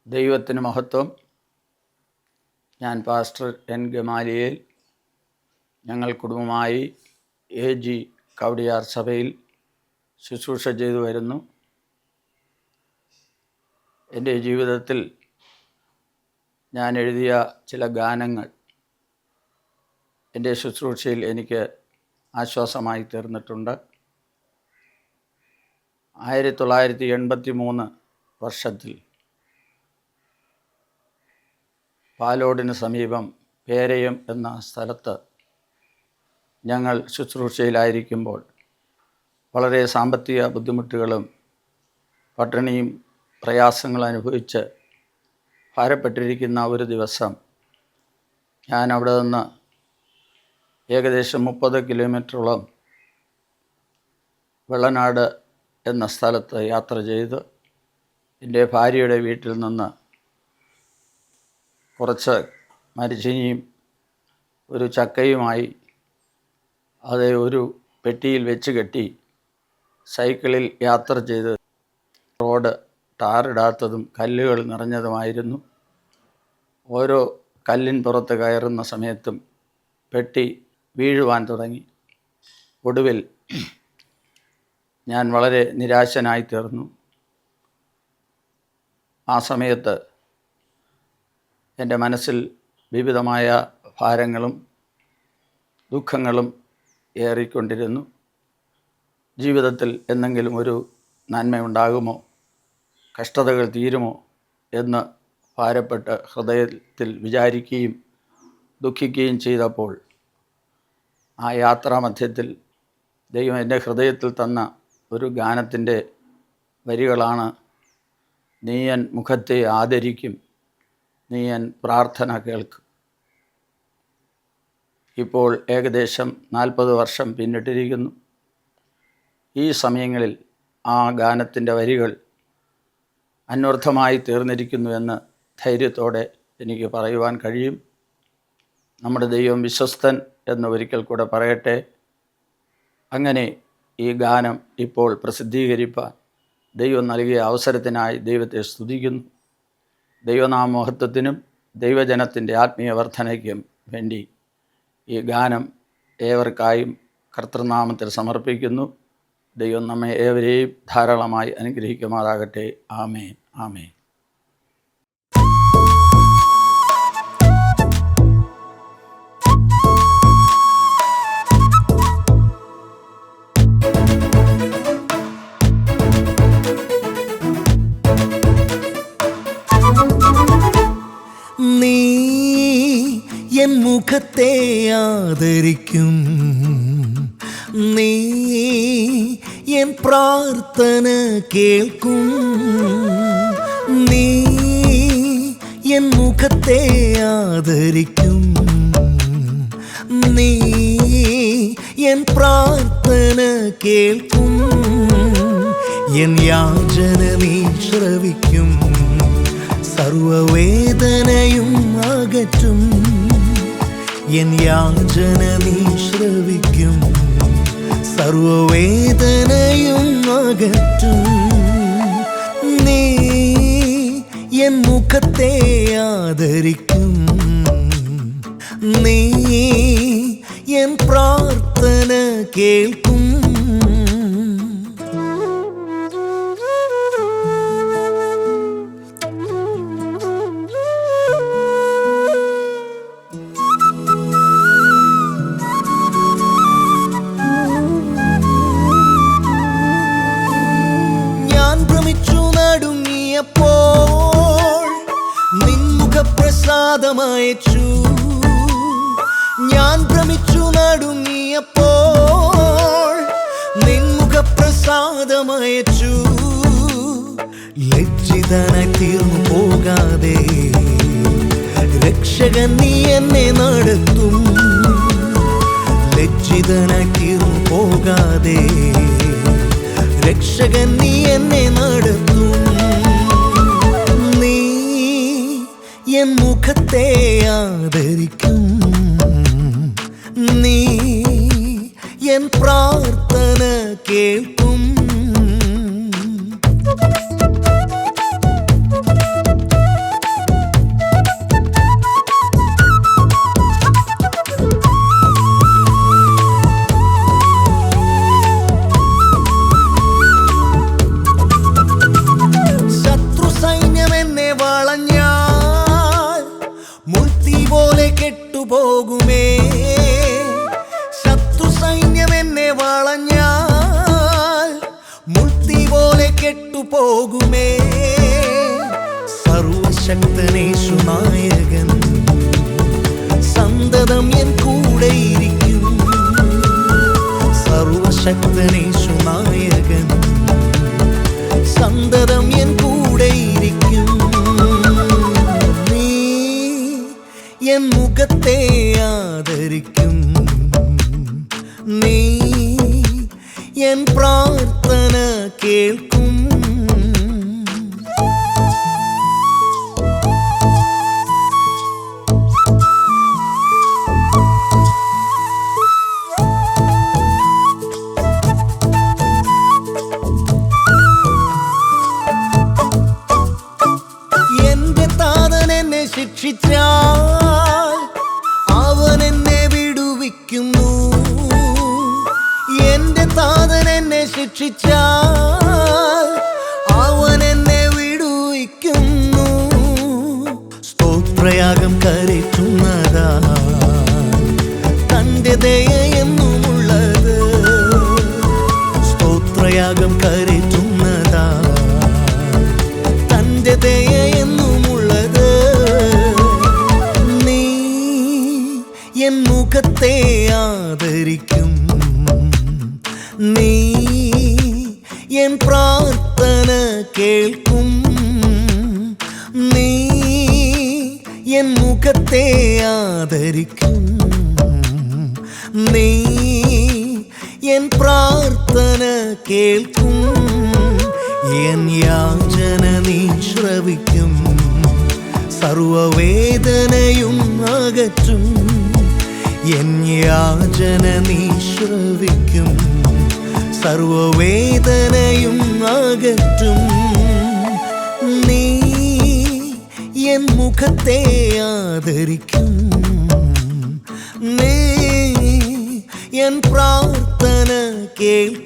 ദൈവത്തിന് മഹത്വം. ഞാൻ പാസ്റ്റർ എൻ ഗമാലിയേൽ. ഞങ്ങൾ കുടുംബമായി AG കവടിയാർ സഭയിൽ ശുശ്രൂഷ ചെയ്തു വരുന്നു. എൻ്റെ ജീവിതത്തിൽ ഞാൻ എഴുതിയ ചില ഗാനങ്ങൾ എൻ്റെ ശുശ്രൂഷയിൽ എനിക്ക് ആശ്വാസമായി തീർന്നിട്ടുണ്ട്. 1983 വർഷത്തിൽ പാലോടിന് സമീപം പേരയം എന്ന സ്ഥലത്ത് ഞങ്ങൾ ശുശ്രൂഷയിലായിരിക്കുമ്പോൾ വളരെ സാമ്പത്തിക ബുദ്ധിമുട്ടുകളും പട്ടിണിയും പ്രയാസങ്ങളും അനുഭവിച്ച് ഭാരപ്പെട്ടിരിക്കുന്ന ഒരു ദിവസം ഞാൻ അവിടെ നിന്ന് ഏകദേശം 30 കിലോമീറ്ററോളം വെള്ളനാട് എന്ന സ്ഥലത്ത് യാത്ര ചെയ്ത് എൻ്റെ ഭാര്യയുടെ വീട്ടിൽ നിന്ന് കുറച്ച് മരച്ചീനിയും ഒരു ചക്കയുമായി അത് ഒരു പെട്ടിയിൽ വെച്ച് കെട്ടി സൈക്കിളിൽ യാത്ര ചെയ്ത് റോഡ് ടാറിടാത്തതും കല്ലുകൾ നിറഞ്ഞതുമായിരുന്നു. ഓരോ കല്ലിൻ പുറത്ത് കയറുന്ന സമയത്തും പെട്ടി വീഴുവാൻ തുടങ്ങി. ഒടുവിൽ ഞാൻ വളരെ നിരാശനായി തീർന്നു. ആ സമയത്ത് എൻ്റെ മനസ്സിൽ വിവിധമായ ഭാരങ്ങളും ദുഃഖങ്ങളും ഏറിക്കൊണ്ടിരുന്നു. ജീവിതത്തിൽ എന്തെങ്കിലും ഒരു നന്മയുണ്ടാകുമോ, കഷ്ടതകൾ തീരുമോ എന്ന് ഭാരപ്പെട്ട് ഹൃദയത്തിൽ വിചാരിക്കുകയും ദുഃഖിക്കുകയും ചെയ്തപ്പോൾ ആ യാത്രാമധ്യത്തിൽ ദൈവം എൻ്റെ ഹൃദയത്തിൽ തന്ന ഒരു ഗാനത്തിൻ്റെ വരികളാണ്: നീ എൻ മുഖത്തെ ആദരിക്കും, നീ എൻ പ്രാർത്ഥന കേൾക്കും. ഇപ്പോൾ ഏകദേശം 40 വർഷം പിന്നിട്ടിരിക്കുന്നു. ഈ സമയങ്ങളിൽ ആ ഗാനത്തിൻ്റെ വരികൾ അന്വർത്ഥമായി തീർന്നിരിക്കുന്നുവെന്ന് ധൈര്യത്തോടെ എനിക്ക് പറയുവാൻ കഴിയും. നമ്മുടെ ദൈവം വിശ്വസ്തൻ എന്ന് ഒരിക്കൽ കൂടെ പറയട്ടെ. അങ്ങനെ ഈ ഗാനം ഇപ്പോൾ പ്രസിദ്ധീകരിപ്പാൻ ദൈവം നൽകിയ അവസരത്തിനായി ദൈവത്തെ സ്തുതിക്കുന്നു. ദൈവനാമമഹത്വത്തിനും ദൈവജനത്തിൻ്റെ ആത്മീയ വർധനയ്ക്കും വേണ്ടി ഈ ഗാനം ഏവർക്കായും കർത്തൃനാമത്തിൽ സമർപ്പിക്കുന്നു. ദൈവം നമ്മെ ഏവരെയും ധാരാളമായി അനുഗ്രഹിക്കുമാറാകട്ടെ. ആമേൻ, ആമേൻ. നീ എൻ മുഖത്തെ ആദരിക്കും, നീ എൻ പ്രാർത്ഥന കേൾക്കും. നീ എൻ മുഖത്തെ ആദരിക്കും, നീ എൻ പ്രാർത്ഥന കേൾക്കും. എൻ യാചന നീ ശ്രവിക്കും, സർവവേദനയും അകറ്റും. എൻ യാചന നീ ശ്രവിക്കും, സർവവേദനയും അകറ്റും. നീ എൻ മുഖത്തെ ആദരിക്കും, നീ എൻ പ്രാർത്ഥന കേൾക്കും. പ്രസാദമയച്ചു, ഞാൻ ഭ്രമിച്ചു നടുങ്ങിയപ്പോൾ നിൻമുഖപ്രസാദമയച്ചു. ലജ്ജിതനായി തീർന്നു പോകാതെ രക്ഷകൻ നീ എന്നെ നടത്തും. ലജ്ജിതനായി തീർന്നു പോകാതെ രക്ഷകൻ നീ എന്നെ നടത്തും. എൻ മുഖത്തെ ആദരിക്കും, നീ എൻ പ്രാർത്ഥന കേൾക്കും. വളഞ്ഞാൽ മുൾത്തി പോലെ കെട്ടുപോകുമേ. ശത്രു സൈന്യം എന്നെ വളഞ്ഞാൽ മുൾത്തി പോലെ കെട്ടുപോകുമേ. സർവശക്തനേശു നായകൻ സന്തതം എൻ കൂടെയിരിക്കും. സർവശക്തനേശു നായകൻ സന്തതം എൻ കൂടെയിരിക്കും. നീ എൻ മുഖത്തെ ആദരിക്കും. നീ എൻ പ്രാർത്ഥന കേൾക്കും. എന്റെ താതൻ എന്നെ ശിക്ഷിച്ചാൽ അവൻ എന്നെ വിടുവിക്കുന്നു. എന്റെ താതൻ എന്നെ ശിക്ഷിച്ചാൽ അവൻ എന്നെ വിടുവിക്കുന്നു. സ്തോത്രയാഗം കരറ്റുന്നതാ തന്റെ ദയ എന്നുമുള്ളത്. സ്തോത്രയാഗം കരറ്റുന്നതാ തന്റെ ദയ എന്നുമുള്ളത്. നീ എൻ മുഖത്തെ ആദരിക്കും. നീ എൻ പ്രാർത്ഥന കേൾക്കും. നീ എൻ മുഖത്തെ ആദരിക്കും. നീ എൻ പ്രാർത്ഥന കേൾക്കും. എൻ യാചന നീ ശ്രവിക്കും. സർവവേദനയും അകറ്റും. എൻ യാചന നീ ശ്രവിക്കും. സർവവേദനയും അകറ്റും. നീ എൻ മുഖത്തെ ആദരിക്കും. നീ എൻ പ്രാർത്ഥന കേൾക്കും.